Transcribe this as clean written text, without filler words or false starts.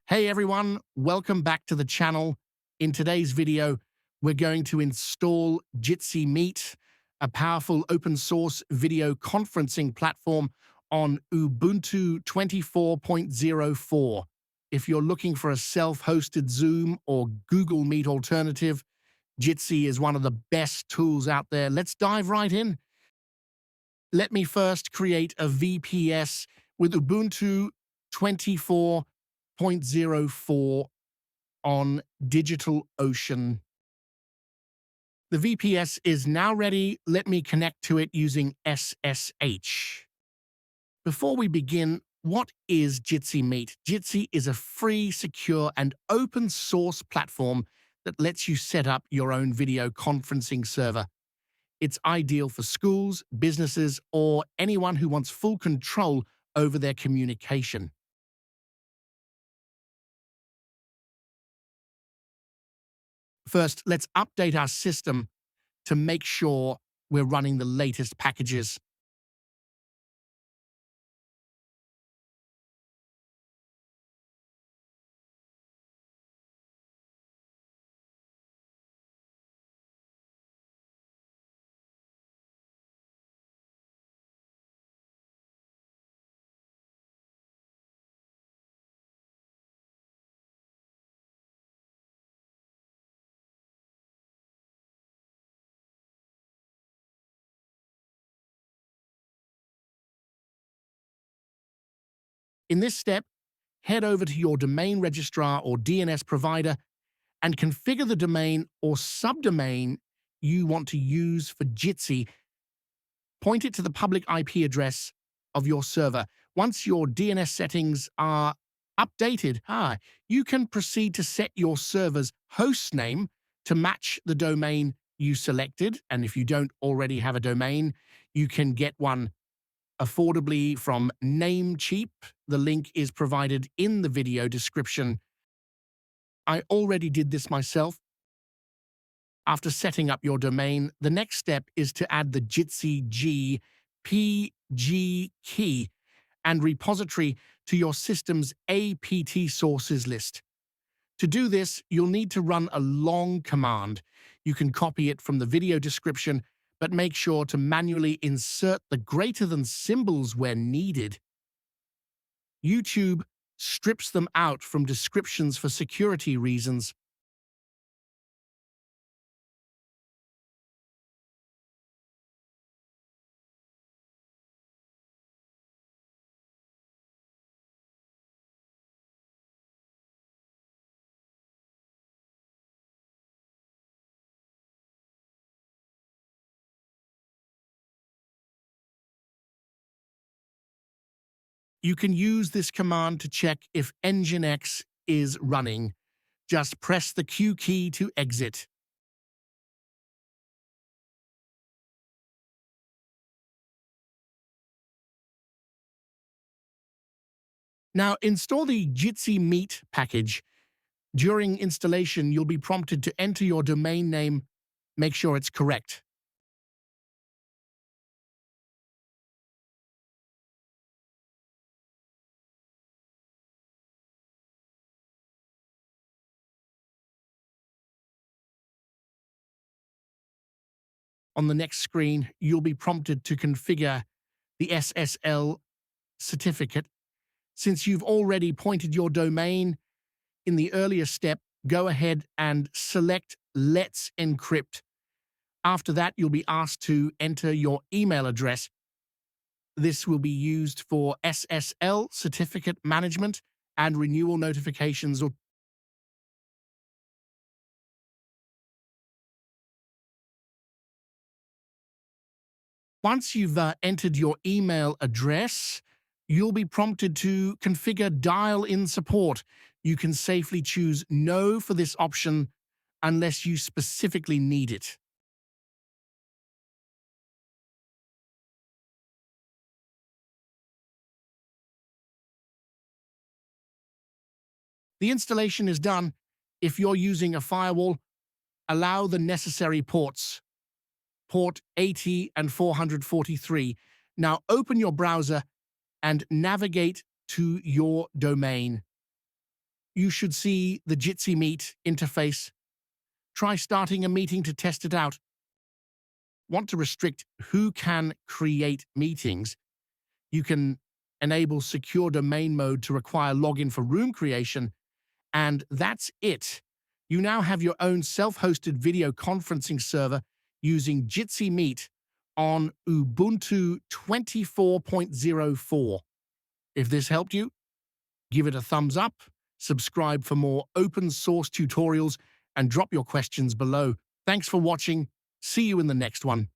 Hey everyone, welcome back to the channel. In today's video, we're going to install Jitsi Meet, a powerful open source video conferencing platform on Ubuntu 24.04. If you're looking for a self-hosted Zoom or Google Meet alternative, Jitsi is one of the best tools out there. Let's dive right in. Let me first create a VPS with Ubuntu 24.04 on DigitalOcean. The VPS is now ready. Let me connect to it using SSH. Before we begin, what is Jitsi Meet? Jitsi is a free, secure, and open source platform that lets you set up your own video conferencing server. It's ideal for schools, businesses, or anyone who wants full control over their communication. First, let's update our system to make sure we're running the latest packages. In this step, head over to your domain registrar or DNS provider and configure the domain or subdomain you want to use for Jitsi. Point it to the public IP address of your server. Once your DNS settings are updated, you can proceed to set your server's hostname to match the domain you selected. And if you don't already have a domain, you can get one affordably from Namecheap. The link is provided in the video description. I already did this myself. After setting up your domain, the next step is to add the Jitsi G PG key and repository to your system's apt sources list. To do this, you'll need to run a long command. You can copy it from the video description, but make sure to manually insert the greater than symbols where needed. YouTube strips them out from descriptions for security reasons. You can use this command to check if Nginx is running. Just press the Q key to exit. Now install the Jitsi Meet package. During installation, you'll be prompted to enter your domain name. Make sure it's correct. On the next screen, you'll be prompted to configure the SSL certificate. Since you've already pointed your domain in the earlier step, go ahead and select Let's Encrypt. After that, you'll be asked to enter your email address. This will be used for SSL certificate management and renewal notifications. Once you've entered your email address, you'll be prompted to configure dial-in support. You can safely choose No for this option unless you specifically need it. The installation is done. If you're using a firewall, allow the necessary ports. port 80 and 443. Now open your browser and navigate to your domain. You should see the Jitsi Meet interface. Try starting a meeting to test it out. Want to restrict who can create meetings? You can enable secure domain mode to require login for room creation, and that's it. You now have your own self-hosted video conferencing server using Jitsi Meet on Ubuntu 24.04. If this helped you, give it a thumbs up, subscribe for more open source tutorials, and drop your questions below. Thanks for watching. See you in the next one.